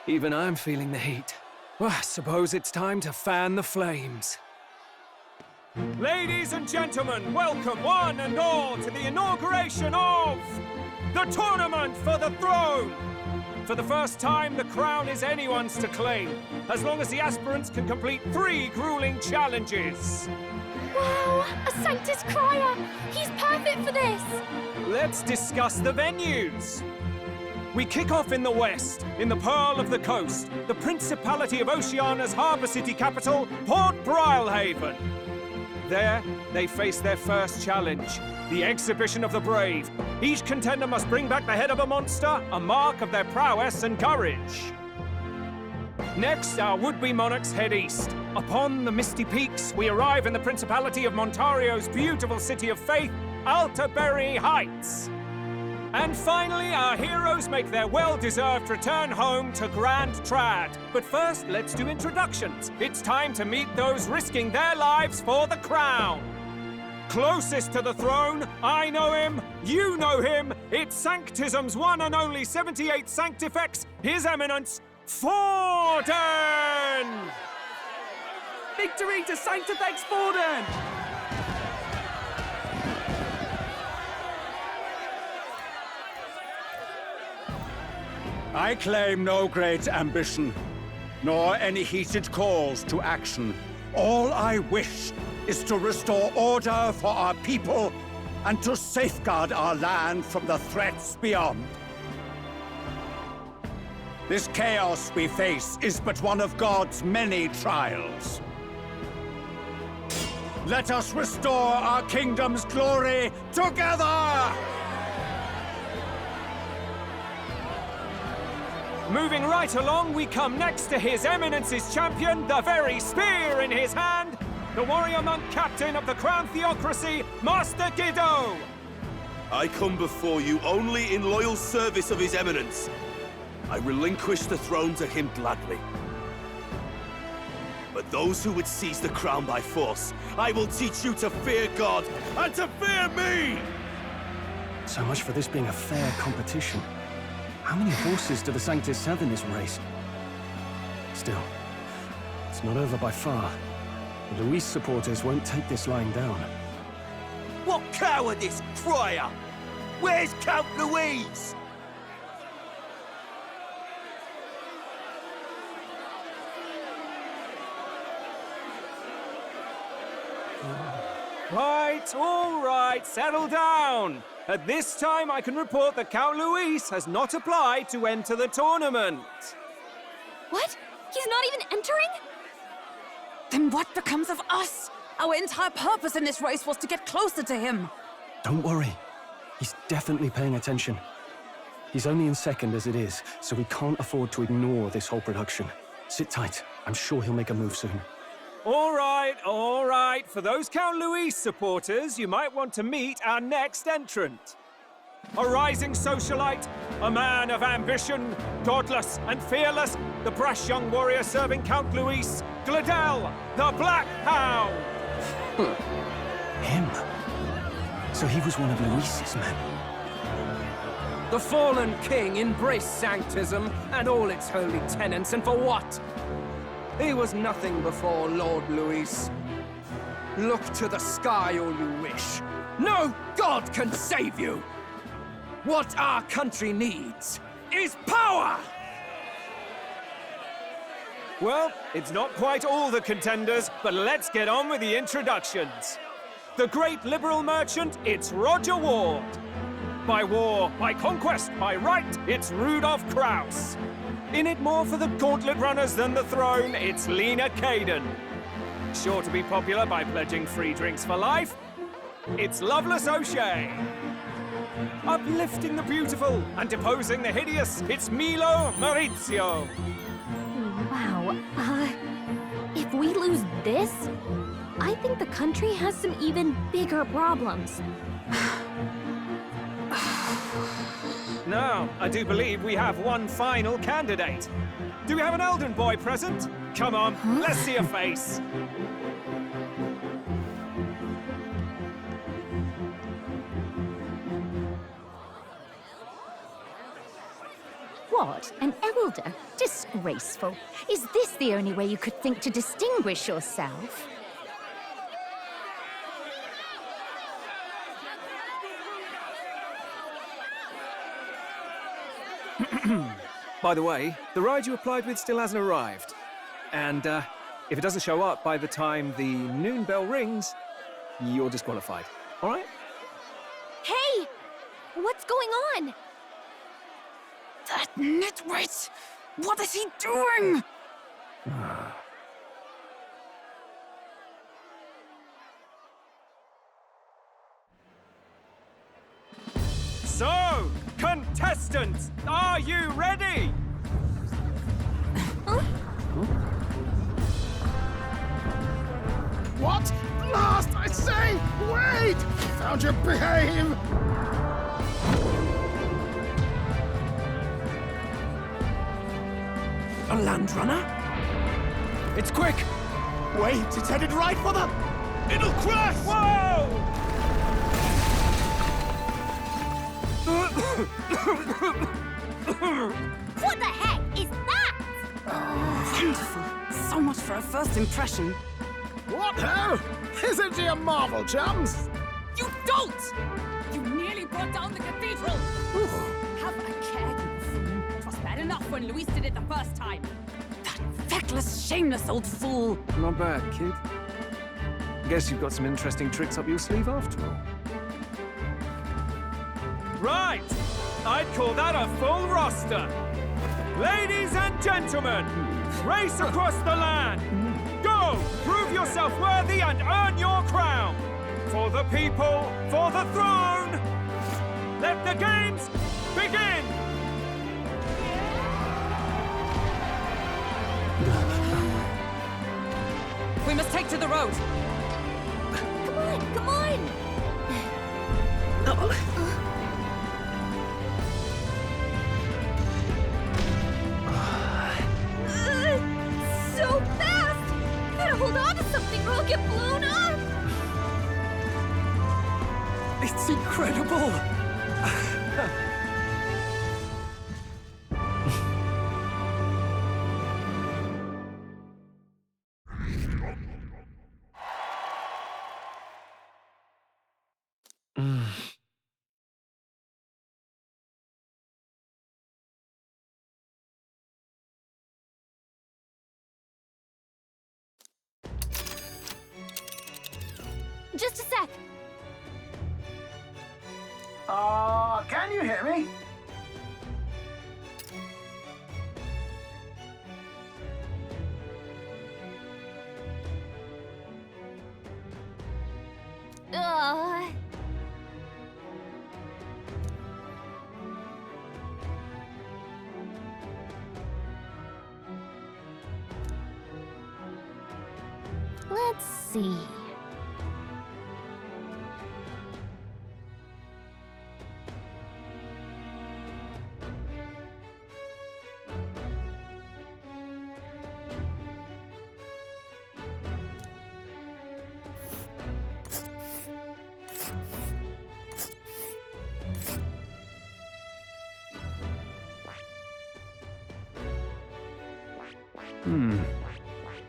Even I'm feeling the heat. Well, I suppose it's time to fan the flames. Ladies and gentlemen, welcome one and all to the inauguration of the Tournament for the Throne! For the first time, the crown is anyone's to claim, as long as the aspirants can complete 3 grueling challenges. Wow, a Sanctus Crier! He's perfect for this! Let's discuss the venues. We kick off in the west, in the Pearl of the Coast, the Principality of Oceania's harbour city capital, Port Brilehaven. There, they face their first challenge, the Exhibition of the Brave. Each contender must bring back the head of a monster, a mark of their prowess and courage. Next, our would-be monarchs head east. Upon the misty peaks, we arrive in the Principality of Montario's beautiful city of faith, Altaberry Heights. And finally, our heroes make their well-deserved return home to Grand Trad. But first, let's do introductions. It's time to meet those risking their lives for the crown. Closest to the throne, I know him, you know him. It's Sanctism's one and only 78th Sanctifex, His Eminence, Forden! Victory to Sanctifex Forden! I claim no great ambition, nor any heated calls to action. All I wish is to restore order for our people and to safeguard our land from the threats beyond. This chaos we face is but one of God's many trials. Let us restore our kingdom's glory together! Moving right along, we come next to His Eminence's champion, the very spear in his hand, the warrior monk captain of the Crown Theocracy, Master Giddo! I come before you only in loyal service of His Eminence. I relinquish the throne to him gladly. But those who would seize the crown by force, I will teach you to fear God and to fear me! So much for this being a fair competition. How many horses do the Sanctus have in this race? Still, it's not over by far. The Luis supporters won't take this lying down. What cowardice, Crier! Where's Count Louise? All right, settle down. At this time, I can report that Count Luis has not applied to enter the tournament. What? He's not even entering? Then what becomes of us? Our entire purpose in this race was to get closer to him. Don't worry. He's definitely paying attention. He's only in second as it is, so we can't afford to ignore this whole production. Sit tight. I'm sure he'll make a move soon. All right. For those Count Luis supporters, you might want to meet our next entrant. A rising socialite, a man of ambition, godless and fearless, the brash young warrior serving Count Luis, Gladel, the Black Hound! Him? So he was one of Luis's men. The fallen king embraced Sanctism and all its holy tenets, and for what? He was nothing before Lord Luis. Look to the sky all you wish. No god can save you! What our country needs is power! Well, it's not quite all the contenders, but let's get on with the introductions. The great liberal merchant, it's Roger Ward. By war, by conquest, by right, it's Rudolph Kraus. In it more for the gauntlet runners than the throne, it's Lena Caden. Sure to be popular by pledging free drinks for life, it's Loveless O'Shea. Uplifting the beautiful and deposing the hideous, it's Milo Maurizio. Wow, if we lose this, I think the country has some even bigger problems. Now, I do believe we have one final candidate. Do we have an Elden boy present? Come on, let's see a face. What? An elder? Disgraceful. Is this the only way you could think to distinguish yourself? By the way, the ride you applied with still hasn't arrived. And if it doesn't show up by the time the noon bell rings, you're disqualified. All right? Hey! What's going on? That nitwit! What is he doing? So, contestants, are you ready? What? Last, I say! Wait! Found your behave! A land runner? It's quick! Wait, it's headed right for the... It'll crash! Whoa! What the heck is that? Wonderful. So much for a first impression. What ho? Isn't he a marvel, chums? You dolt! You nearly brought down the cathedral! Have a care, you fool. It was bad enough when Luis did it the first time. That feckless, shameless old fool. Not bad, kid. Guess you've got some interesting tricks up your sleeve after all. Right! I'd call that a full roster. Ladies and gentlemen, race across the land. Go! Prove yourself worthy and earn your crown. For the people, for the throne. Let the games begin! We must take to the road. Come on, come on! So fast! Gotta hold on to something or I'll get blown up! It's incredible! Just a sec. Can you hear me? Let's see.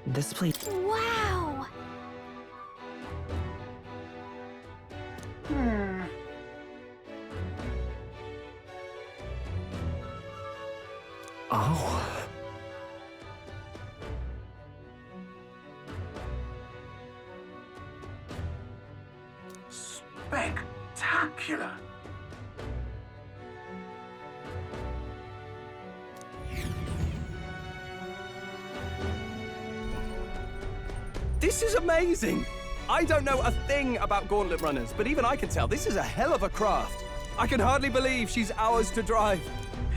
This place... Wow! Oh. Spectacular! This is amazing! I don't know a thing about gauntlet runners, but even I can tell this is a hell of a craft. I can hardly believe she's ours to drive.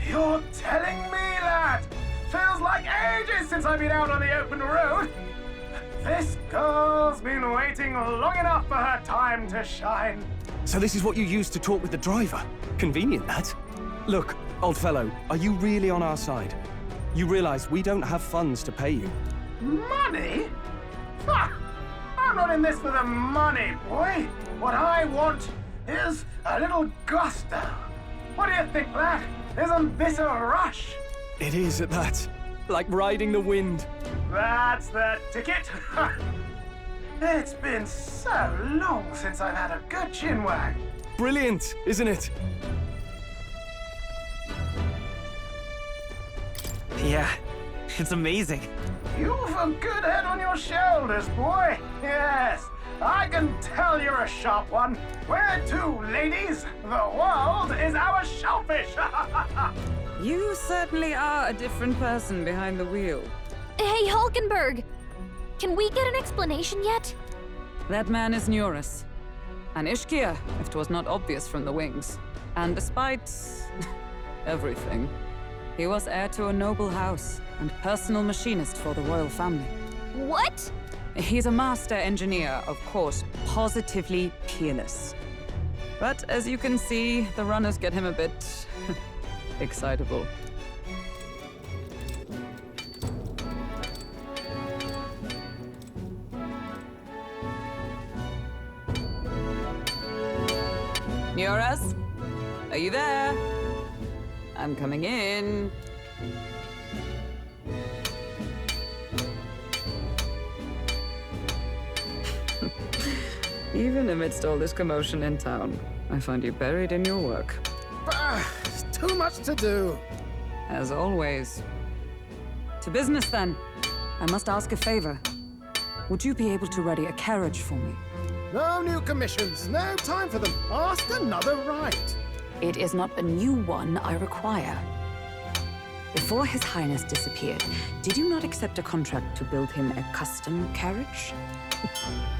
You're telling me that? Feels like ages since I've been out on the open road. This girl's been waiting long enough for her time to shine. So this is what you use to talk with the driver? Convenient, that. Look, old fellow, are you really on our side? You realize we don't have funds to pay you. Money? Ha! I'm not in this for the money, boy. What I want is a little gusto. What do you think, lad? Isn't this a rush? It is at that. Like riding the wind. That's the ticket. It's been so long since I've had a good chinwag. Brilliant, isn't it? Yeah, it's amazing. You've a good head on your shoulders, boy. Yes, I can tell you're a sharp one. Where to, ladies? The world is our shellfish. You certainly are a different person behind the wheel. Hey, Hulkenberg! Can we get an explanation yet? That man is Neurus. An Ishkia, if 'twas not obvious from the wings. And despite everything, he was heir to a noble house and personal machinist for the royal family. What? He's a master engineer, of course, positively peerless. But as you can see, the runners get him a bit excitable. Neurus? Are you there? I'm coming in. Even amidst all this commotion in town, I find you buried in your work. Too much to do. As always. To business, then. I must ask a favor. Would you be able to ready a carriage for me? No new commissions. No time for them. Ask another right. It is not a new one I require. Before His Highness disappeared, did you not accept a contract to build him a custom carriage?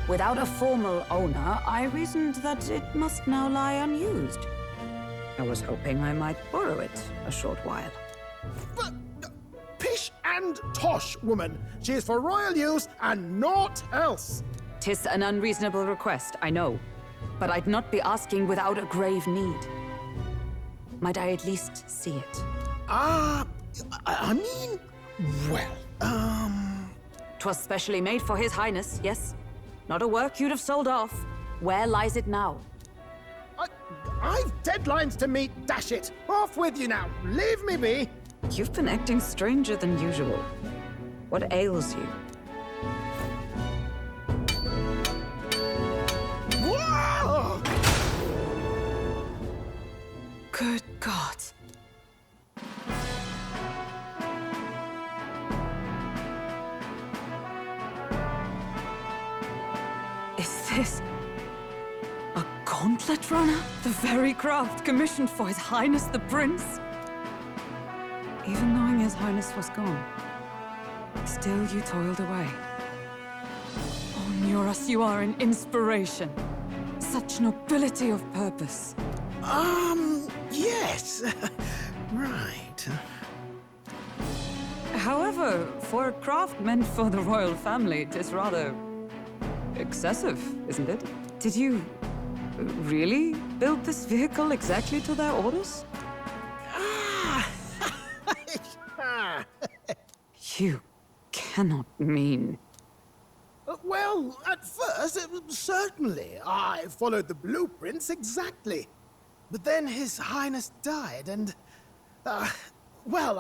Without a formal owner, I reasoned that it must now lie unused. I was hoping I might borrow it a short while. But, pish and tosh, woman. She is for royal use and naught else. 'Tis an unreasonable request, I know. But I'd not be asking without a grave need. Might I at least see it? I mean, well, 'Twas specially made for His Highness, yes? Not a work you'd have sold off. Where lies it now? I've deadlines to meet, dash it. Off with you now. Leave me be. You've been acting stranger than usual. What ails you? Whoa! Good God. Is this a gauntlet runner? The very craft commissioned for His Highness the Prince? Even knowing His Highness was gone, still you toiled away. Oh, Neurus, you are an inspiration. Such nobility of purpose. Yes. Right. However, for a craft meant for the royal family, it is rather excessive, isn't it? Did you really build this vehicle exactly to their orders? You cannot mean... Well, at first, certainly. I followed the blueprints exactly. But then His Highness died, and... well,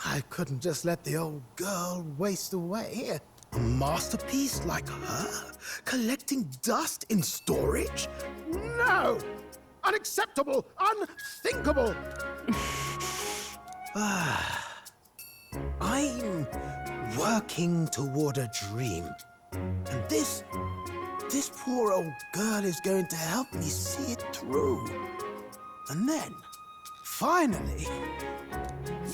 I couldn't just let the old girl waste away. A masterpiece like her? Collecting dust in storage? No! Unacceptable! Unthinkable! I'm working toward a dream. And this poor old girl is going to help me see it through. And then, finally...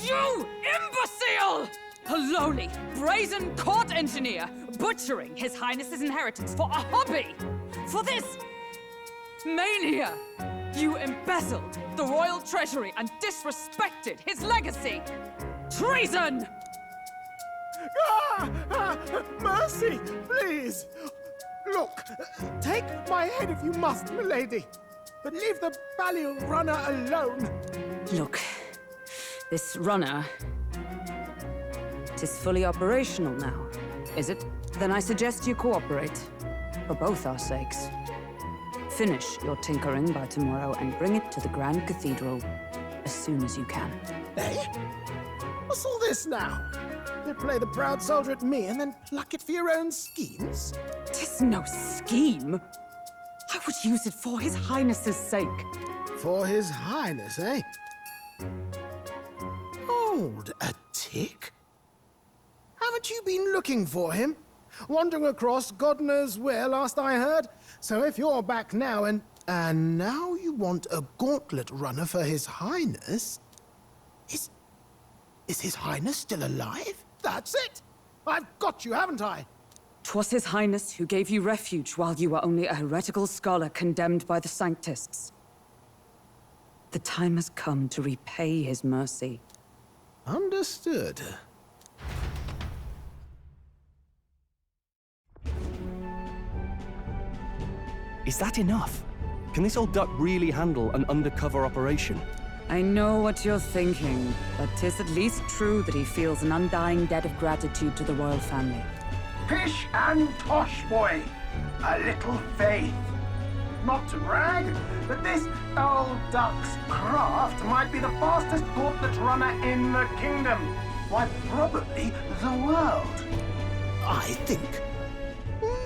You imbecile! A lowly, brazen court engineer butchering His Highness's inheritance for a hobby! For this mania! You embezzled the royal treasury and disrespected his legacy! Treason! Mercy, please! Look, take my head if you must, milady. But leave the Balliol runner alone. Look, this runner... is fully operational now, is it? Then I suggest you cooperate. For both our sakes. Finish your tinkering by tomorrow and bring it to the Grand Cathedral. A as soon as you can. Eh? What's all this now? You play the proud soldier at me and then pluck it for your own schemes? Tis no scheme. I would use it for His Highness's sake. For His Highness, eh? Hold a tick. Haven't you been looking for him? Wandering across God knows where, last I heard. So if you're back now and now you want a gauntlet runner for His Highness? Is His Highness still alive? That's it! I've got you, haven't I? 'Twas His Highness who gave you refuge while you were only a heretical scholar condemned by the Sanctists. The time has come to repay His mercy. Understood. Is that enough? Can this old duck really handle an undercover operation? I know what you're thinking, but 'tis at least true that he feels an undying debt of gratitude to the royal family. Pish and tosh, boy. A little faith. Not to brag, but this old duck's craft might be the fastest gauntlet runner in the kingdom. Why, probably the world. I think.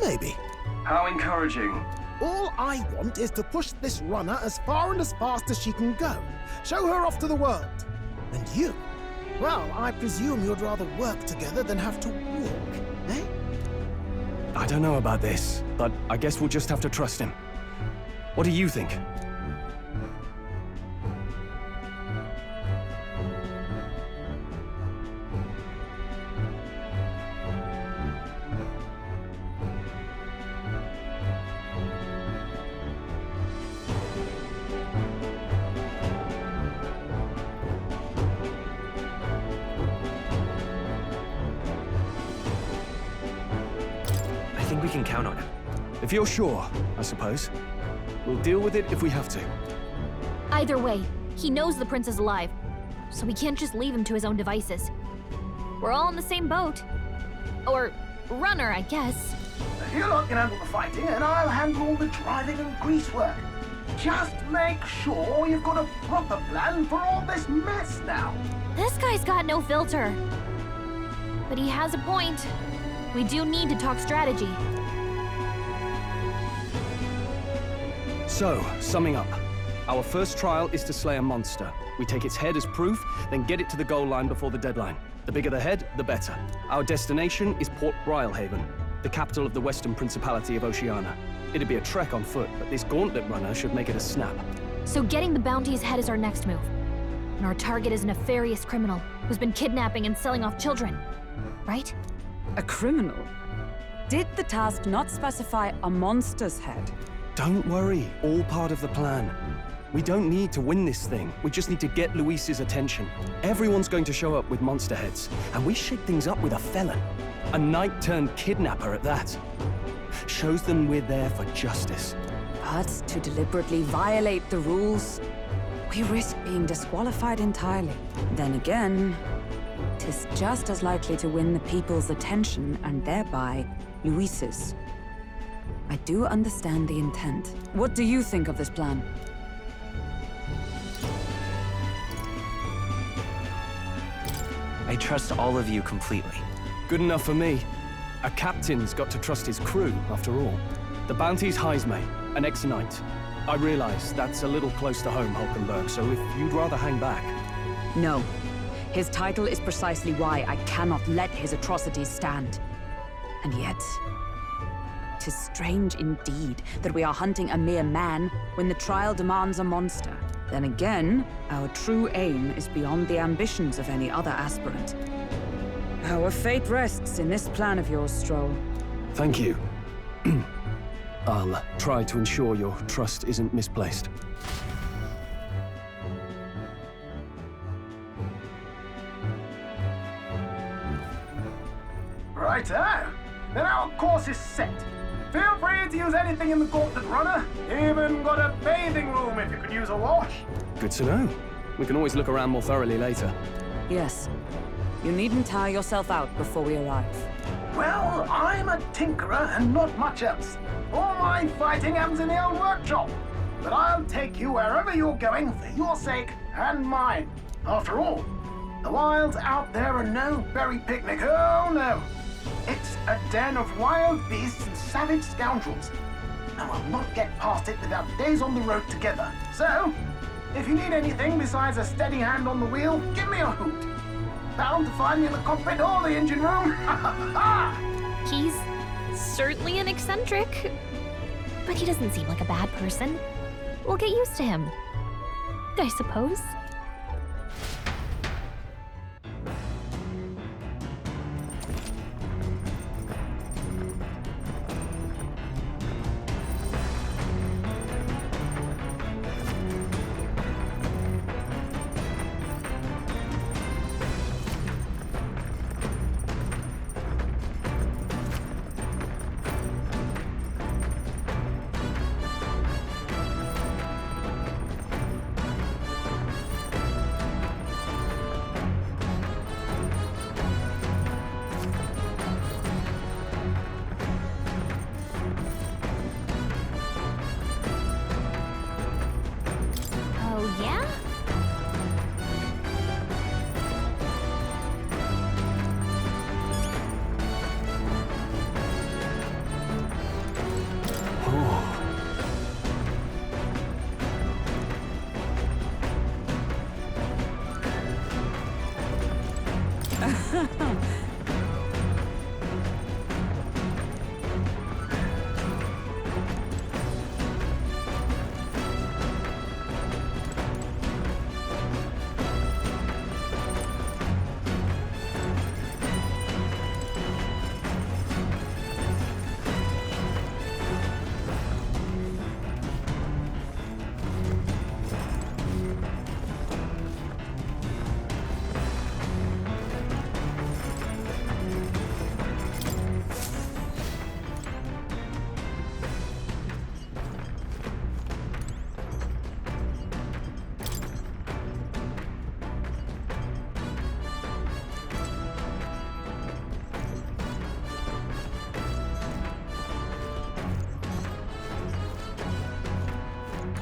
Maybe. How encouraging. All I want is to push this runner as far and as fast as she can go. Show her off to the world. And you? Well, I presume you'd rather work together than have to walk, eh? I don't know about this, but I guess we'll just have to trust him. What do you think? I think we can count on him. If you're sure, I suppose. We'll deal with it if we have to. Either way, he knows the prince is alive, so we can't just leave him to his own devices. We're all in the same boat. Or runner, I guess. You lot can handle the fighting, and I'll handle all the driving and grease work. Just make sure you've got a proper plan for all this mess now. This guy's got no filter. But he has a point. We do need to talk strategy. So, summing up. Our first trial is to slay a monster. We take its head as proof, then get it to the goal line before the deadline. The bigger the head, the better. Our destination is Port Brialhaven, the capital of the Western Principality of Oceania. It'd be a trek on foot, but this gauntlet runner should make it a snap. So getting the bounty's head is our next move. And our target is a nefarious criminal who's been kidnapping and selling off children. Right? A criminal? Did the task not specify a monster's head? Don't worry, all part of the plan. We don't need to win this thing. We just need to get Luis's attention. Everyone's going to show up with monster heads, and we shake things up with a felon. A knight-turned-kidnapper at that. Shows them we're there for justice. But to deliberately violate the rules, we risk being disqualified entirely. Then again, 'tis just as likely to win the people's attention and thereby Luis's. I do understand the intent. What do you think of this plan? I trust all of you completely. Good enough for me. A captain's got to trust his crew, after all. The bounty's Heismay, an ex-knight. I realize that's a little close to home, Hulkenberg, so if you'd rather hang back... No. His title is precisely why I cannot let his atrocities stand. And yet... 'tis strange indeed that we are hunting a mere man when the trial demands a monster. Then again, our true aim is beyond the ambitions of any other aspirant. Our fate rests in this plan of yours, Stroll. Thank you. I'll try to ensure your trust isn't misplaced. Righto. Then our course is set. Feel free to use anything in the gauntlet runner. Even got a bathing room if you could use a wash. Good to know. We can always look around more thoroughly later. Yes. You needn't tire yourself out before we arrive. Well, I'm a tinkerer and not much else. All my fighting happens in the old workshop. But I'll take you wherever you're going for your sake and mine. After all, the wilds out there are no berry picnic. Oh no! It's a den of wild beasts and savage scoundrels. And we'll not get past it without days on the road together. So, if you need anything besides a steady hand on the wheel, give me a hoot. Bound to find me in the cockpit or the engine room. He's certainly an eccentric, but he doesn't seem like a bad person. We'll get used to him, I suppose. Oh, yeah?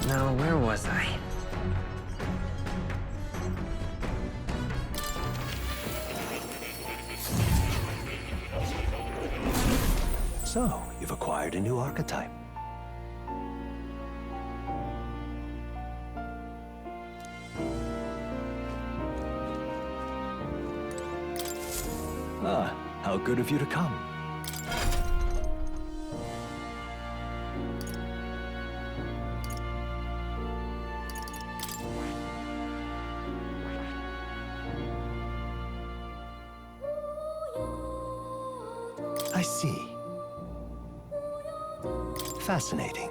Now, where was I? So, you've acquired a new archetype. Ah, how good of you to come. I see. Fascinating.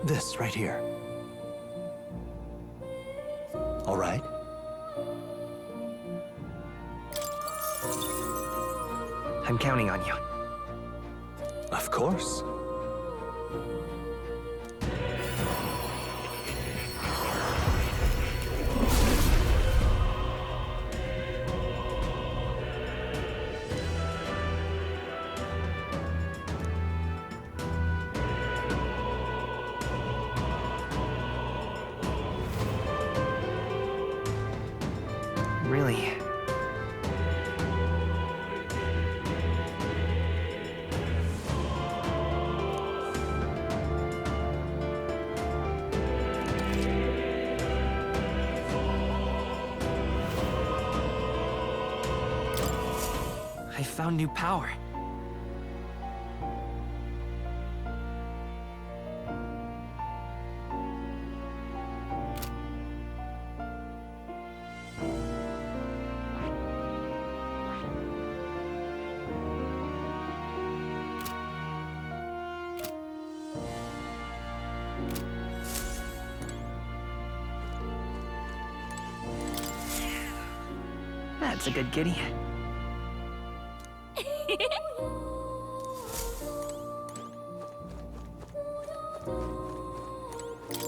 This right here. All right? I'm counting on you. Of course. Really? I found new power. That's a good kitty.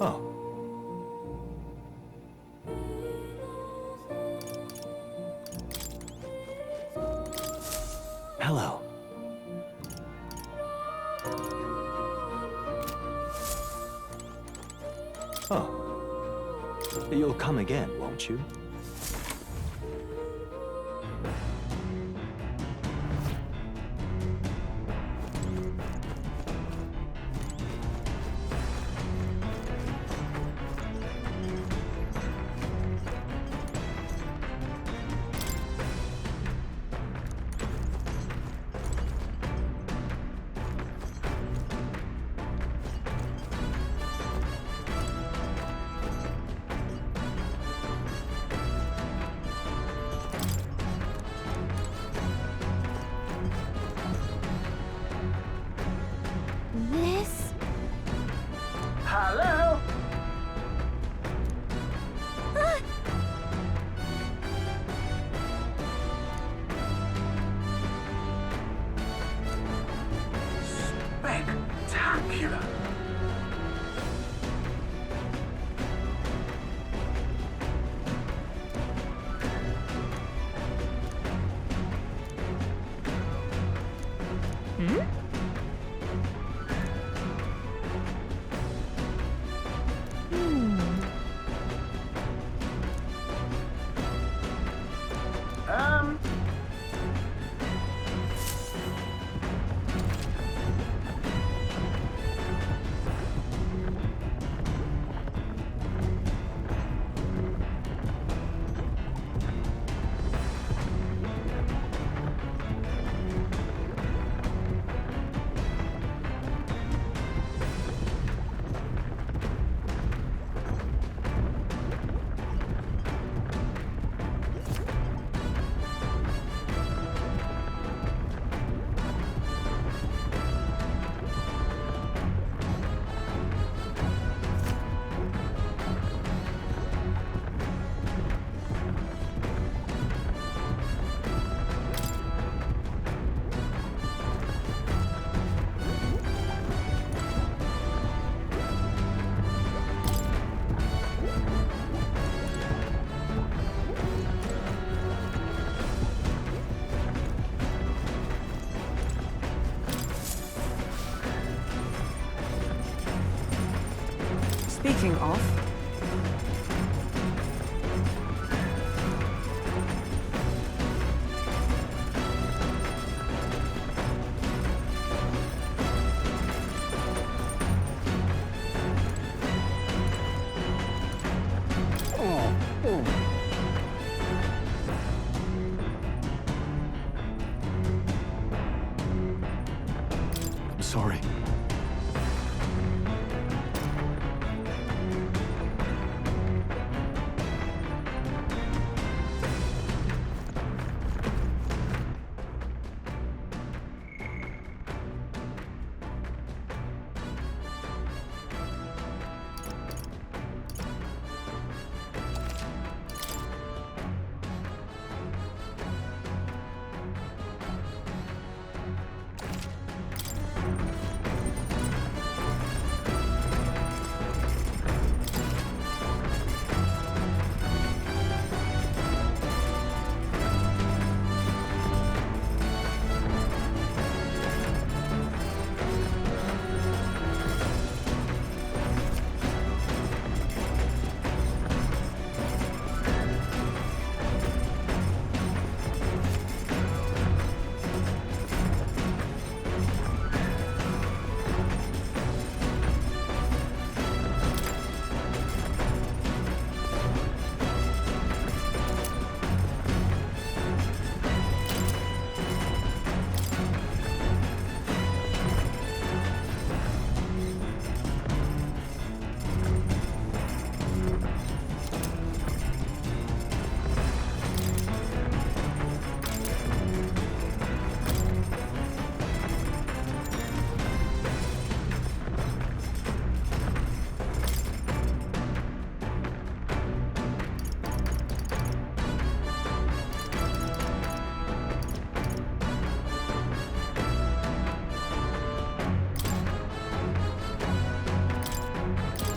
Oh. Hello. Oh. You'll come again, won't you? This? Hello? Spectacular. Speaking of, I'm sorry.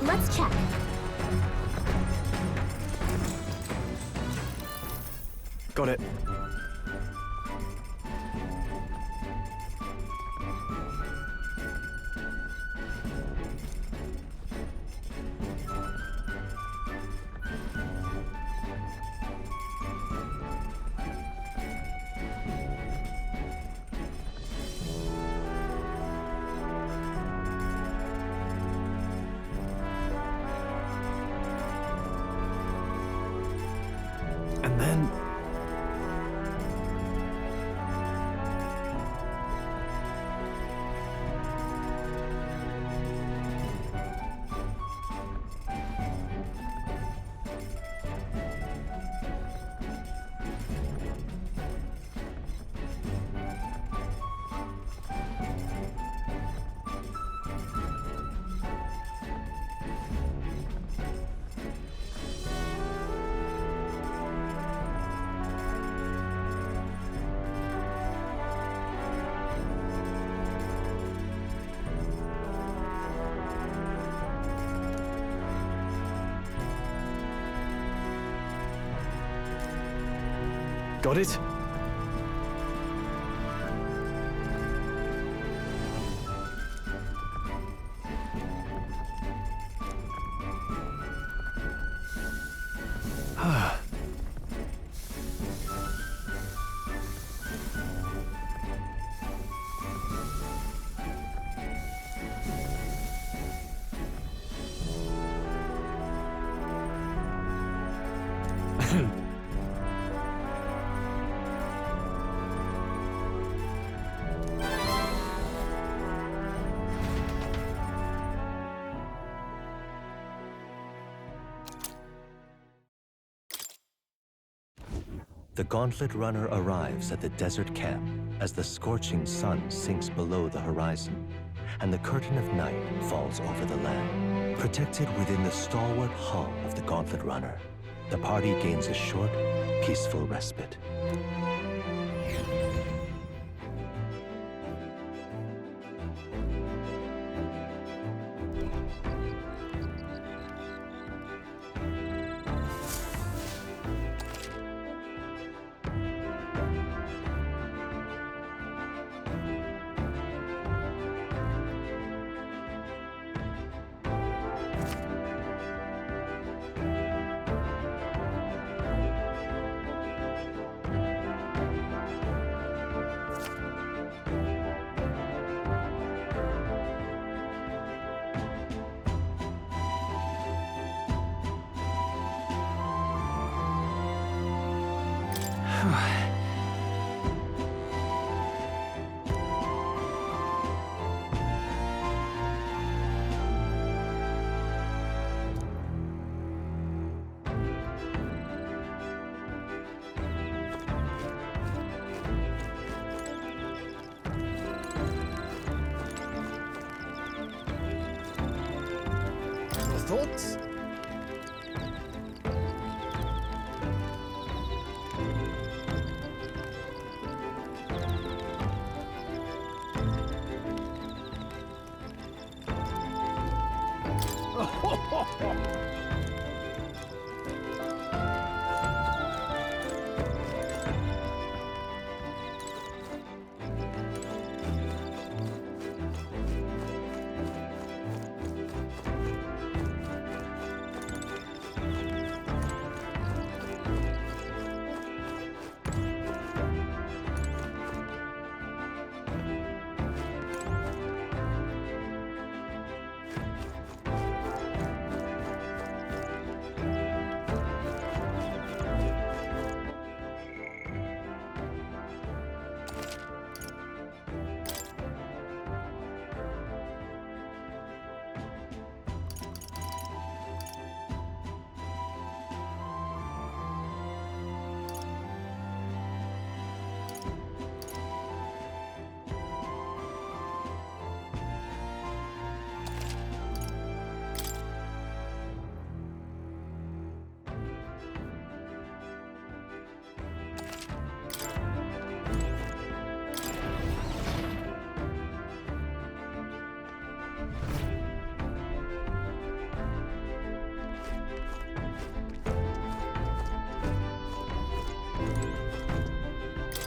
Let's check. Got it. And then... Got it? The Gauntlet Runner arrives at the desert camp as the scorching sun sinks below the horizon, and the curtain of night falls over the land. Protected within the stalwart hull of the Gauntlet Runner, the party gains a short, peaceful respite. Thoughts?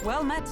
Well met.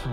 All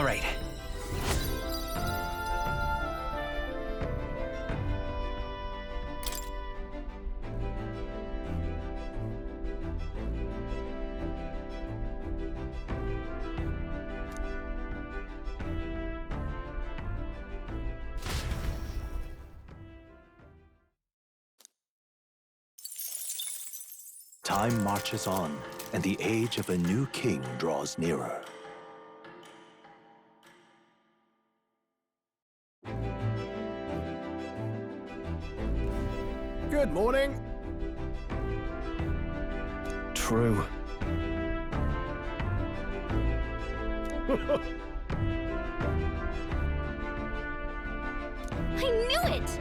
right. Time marches on, and the age of a new king draws nearer. Good morning. True. I knew it!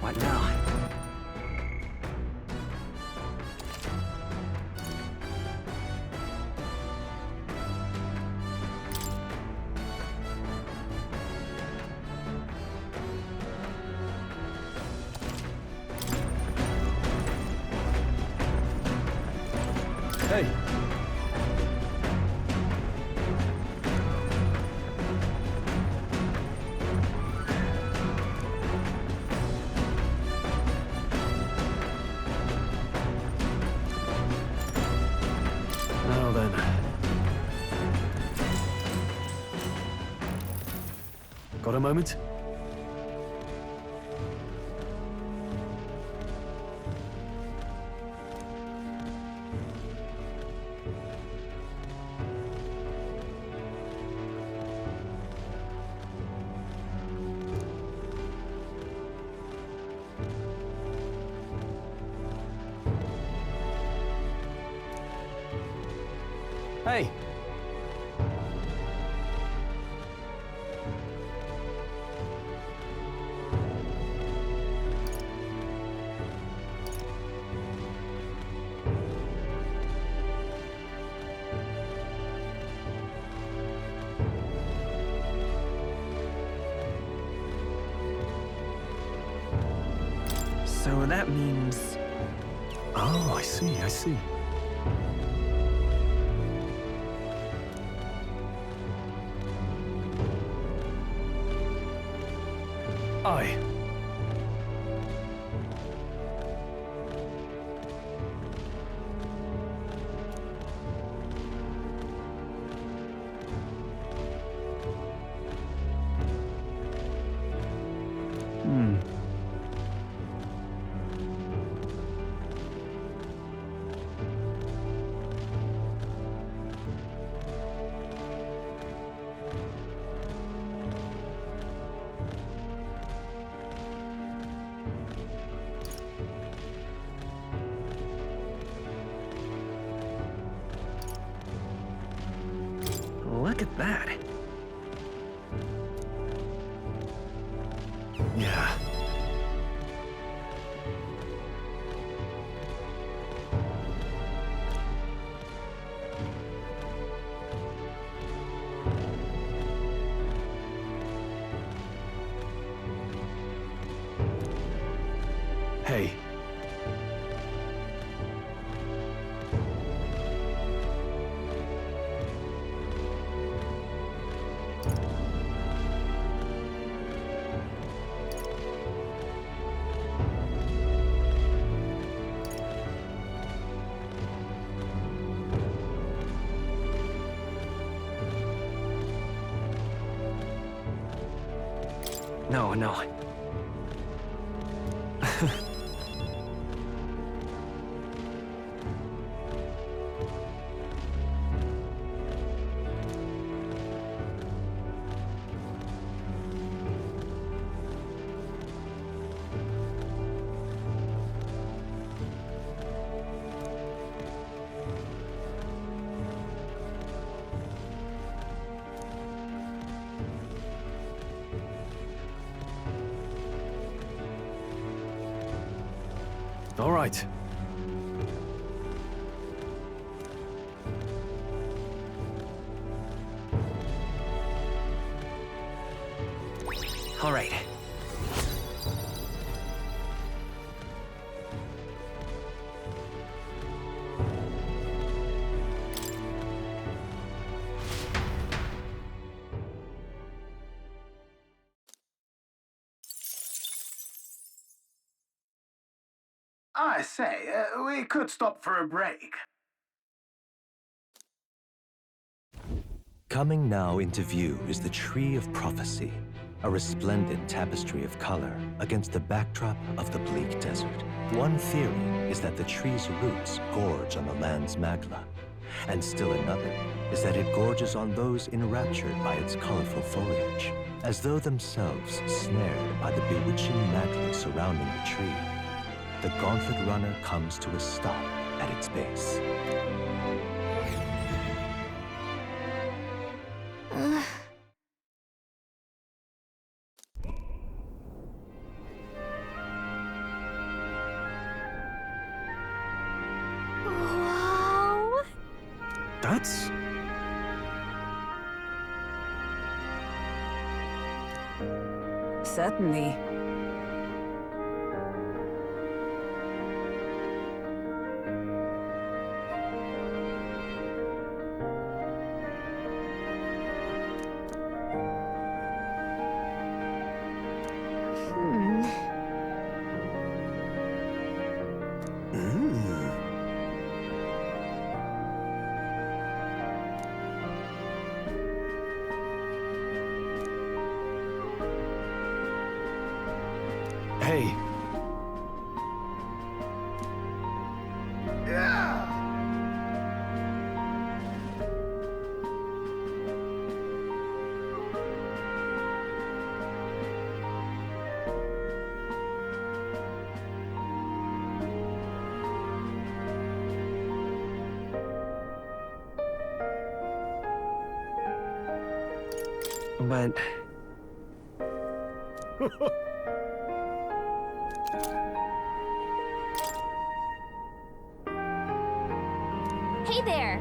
What now? Hey! Now then. Got a moment? Hey! So that means... Oh, I see, I see. Aye. Look at that. Yeah. No. All right. All right. I say, we could stop for a break. Coming now into view is the Tree of Prophecy, a resplendent tapestry of color against the backdrop of the bleak desert. One theory is that the tree's roots gorge on the land's magla, and still another is that it gorges on those enraptured by its colorful foliage, as though themselves snared by the bewitching magla surrounding the tree. The Gauntlet Runner comes to a stop at its base. Wow! That's... Certainly. Hey. But... Hey there!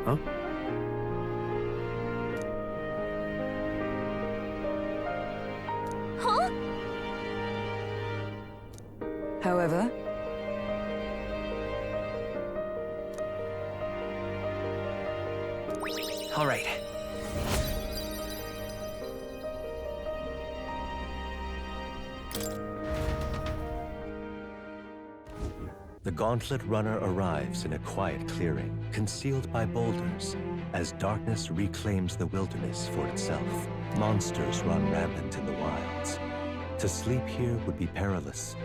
Huh? Huh? However, All right. The Gauntlet Runner arrives in a quiet clearing, concealed by boulders, as darkness reclaims the wilderness for itself. Monsters run rampant in the wilds. To sleep here would be perilous,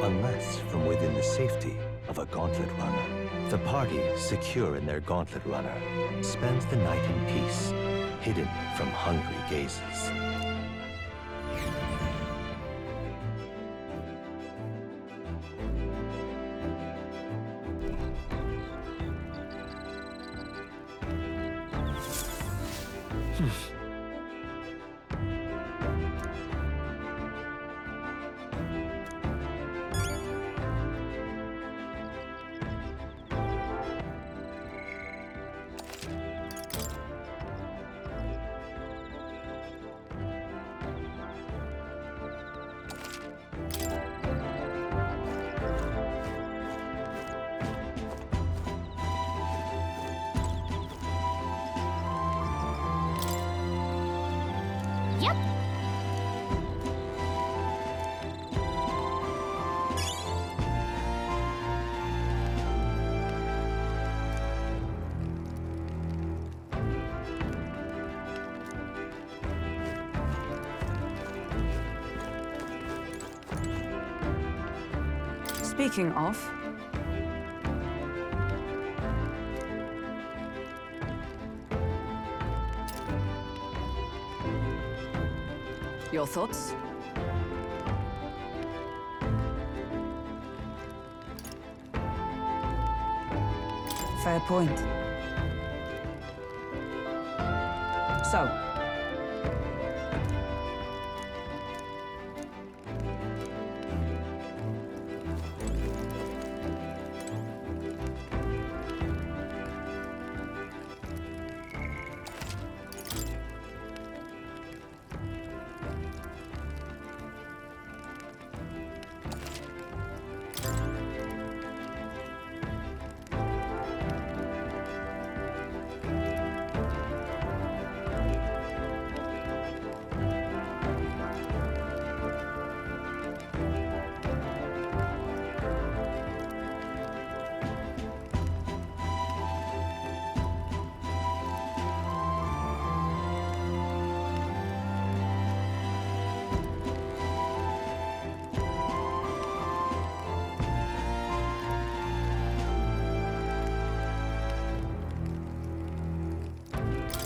unless from within the safety of a Gauntlet Runner. The party, secure in their Gauntlet Runner, spends the night in peace, hidden from hungry gazes. Speaking of... Your thoughts? Fair point. So,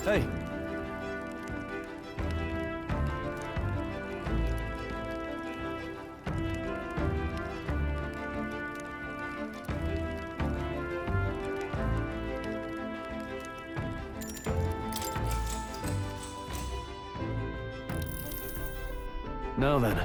Hey. Now then.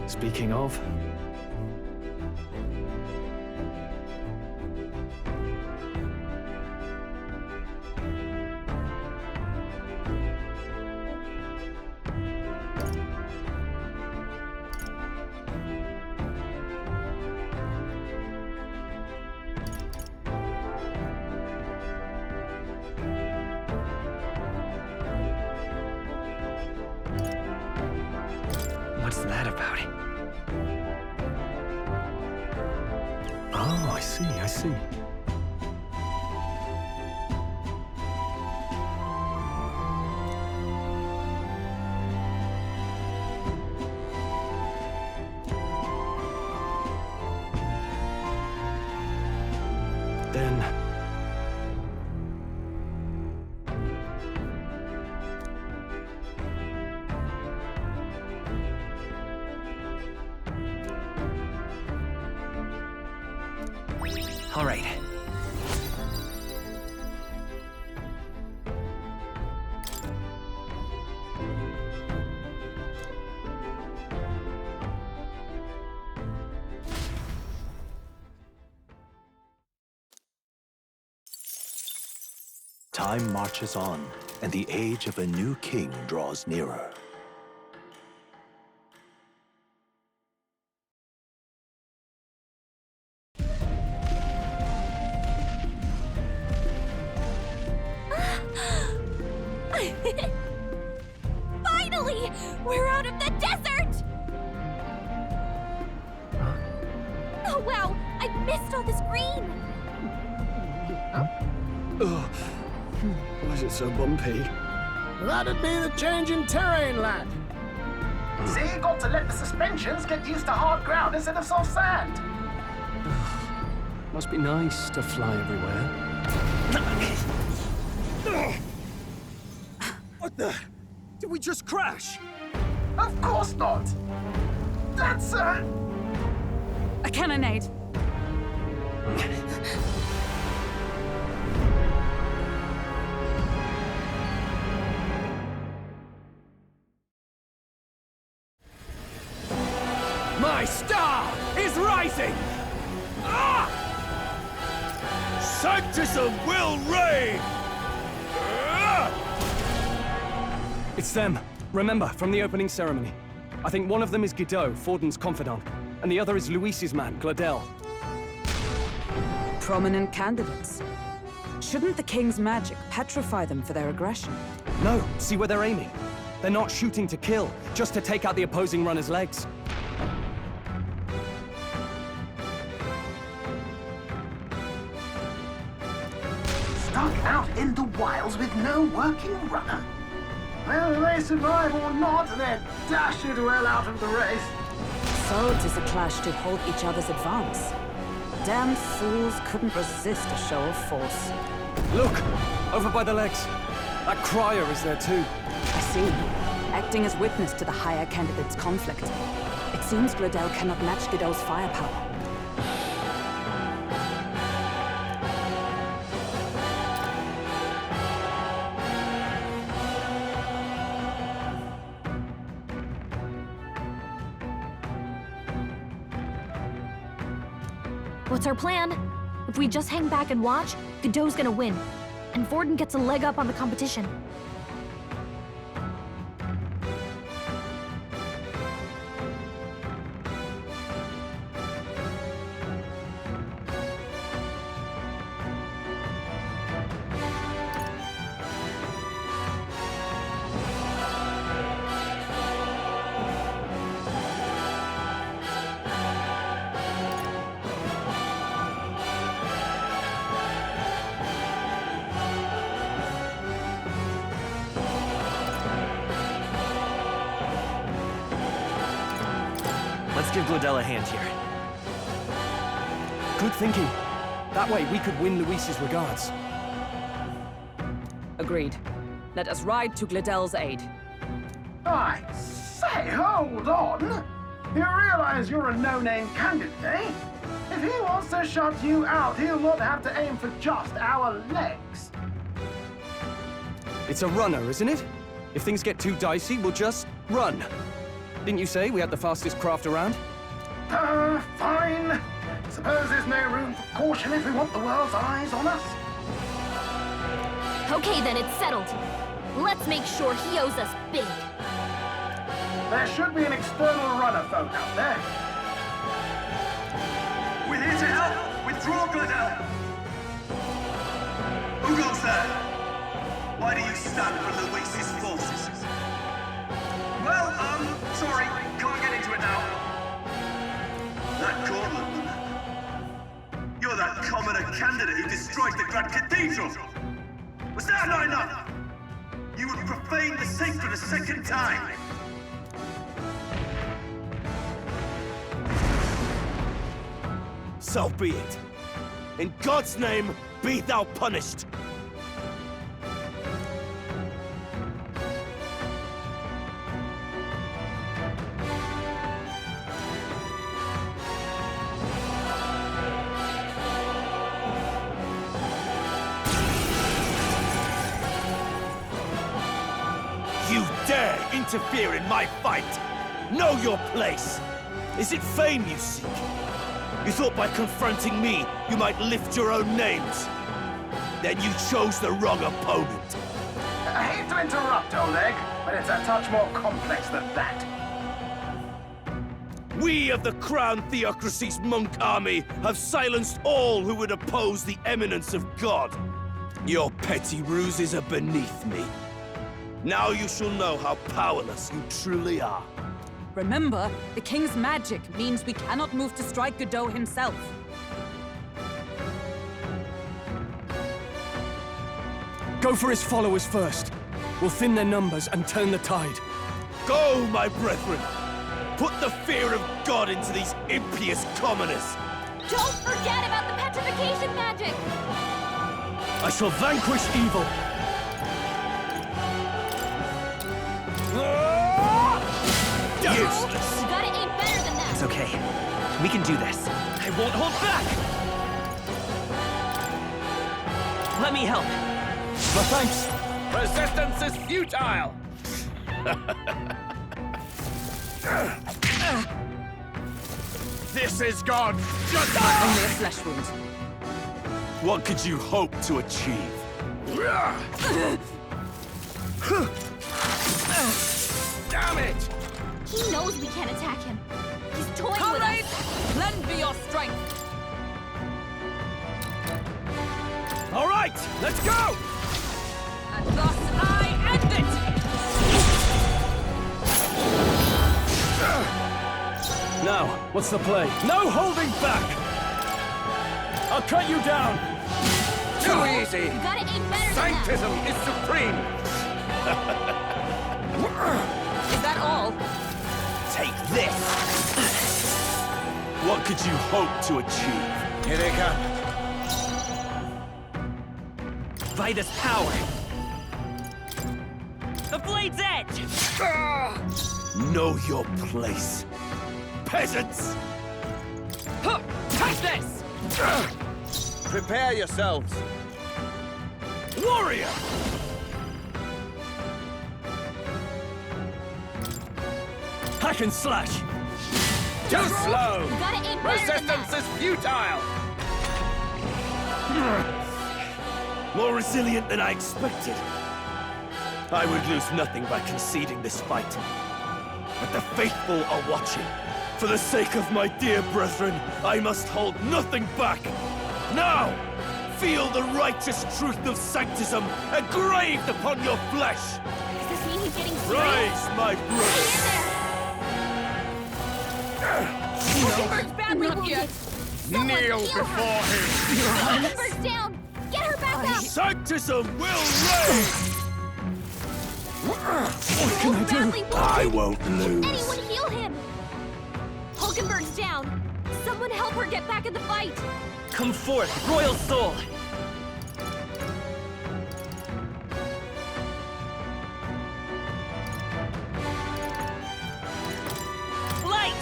Speaking of... What's that about? Oh, I see. Then... All right. Time marches on, and the age of a new king draws nearer. Finally! We're out of the desert! Oh wow, I missed all this green! Ugh. Why is it so bumpy? That'd be the change in terrain, lad. See, you got to let the suspensions get used to hard ground instead of soft sand. Must be nice to fly everywhere. What the? Did we just crash? Of course not. That's a cannonade. My star is rising! Ah! Sanctism will reign! It's them. Remember, from the opening ceremony. I think one of them is Guido, Forden's confidant, and the other is Luis's man, Gladel. Prominent candidates. Shouldn't the king's magic petrify them for their aggression? No, see where they're aiming. They're not shooting to kill, just to take out the opposing runner's legs. stuck out in the wilds with no working runner. Whether they survive or not, they're dashed well out of the race. So 'tis a clash to hold each other's advance. Damn fools couldn't resist a show of force. Look! Over by the legs. That crier is there too. I see. Acting as witness to the higher candidate's conflict. It seems Glodell cannot match Godot's firepower. What's our plan? If we just hang back and watch, Godot's gonna win. And Vorden gets a leg up on the competition. Let's give Glodell a hand here. Good thinking. That way we could win Luis's regards. Agreed. Let us ride to Glodell's aid. I say, hold on! You realize you're a no-name candidate, eh? If he wants to shut you out, he'll not have to aim for just our legs. It's a runner, isn't it? If things get too dicey, we'll just run. Didn't you say we had the fastest craft around? Fine. Suppose there's no room for caution if we want the world's eyes on us. Okay then, it's settled. Let's make sure he owes us big. There should be an external runner phone out there. We're here to help! Withdraw, Glodell! Who goes there? Why do you stand for Luis's forces? Well, sorry, can't get into it now. That Cornland. You're that commoner candidate who destroyed the Grand Cathedral! Was that not enough? You would profane the sacred a second time! So be it. In God's name, be thou punished! You dare interfere in my fight! Know your place! Is it fame you seek? You thought by confronting me, you might lift your own names. Then you chose the wrong opponent. I hate to interrupt, Oleg, but it's a touch more complex than that. We of the Crown Theocracy's monk army have silenced all who would oppose the eminence of God. Your petty ruses are beneath me. Now you shall know how powerless you truly are. Remember, the King's magic means we cannot move to strike Godot himself. Go for his followers first. We'll thin their numbers and turn the tide. Go, my brethren! Put the fear of God into these impious commoners! Don't forget about the petrification magic! I shall vanquish evil! Useless! You gotta aim better than that! It's okay. We can do this. I won't hold back! Let me help. My thanks. Resistance is futile! This is God! Just Only a flesh wound. What could you hope to achieve? Damn it! He knows we can't attack him. He's toying with us. Lend me your strength! All right, let's go! And thus I end it! Now, what's the play? No holding back! I'll cut you down! Too easy! You gotta aim better than that! Sanctism is supreme! Is that all? Take this! What could you hope to achieve? Here they come. Vitus power. The blade's edge. Know your place. Peasants! Touch this! Prepare yourselves. Warrior! Hack and slash. Too slow! You gotta aim better than Resistance that! is futile! More resilient than I expected. I would lose nothing by conceding this fight. But the faithful are watching. For the sake of my dear brethren, I must hold nothing back. Now, feel the righteous truth of sanctism engraved upon your flesh. Does this mean he's getting Rise, my brothers. Hulkenberg's badly wounded! Someone Kneel heal before her! him! Hulkenberg's down! Get her back up! Sanctism will reign! What can I do? I won't lose. Anyone heal him! Hulkenberg's down! Someone help her get back in the fight! Come forth, royal soul. Light!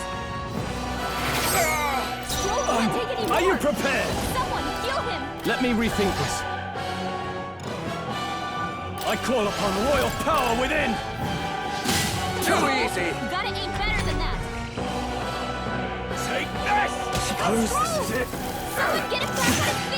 Stroll can't take any more! Are you prepared? Someone heal him! Let me rethink this. I call upon royal power within! Too easy! You gotta aim better than that! Take this! Suppose this is it? Someone get him back on his feet!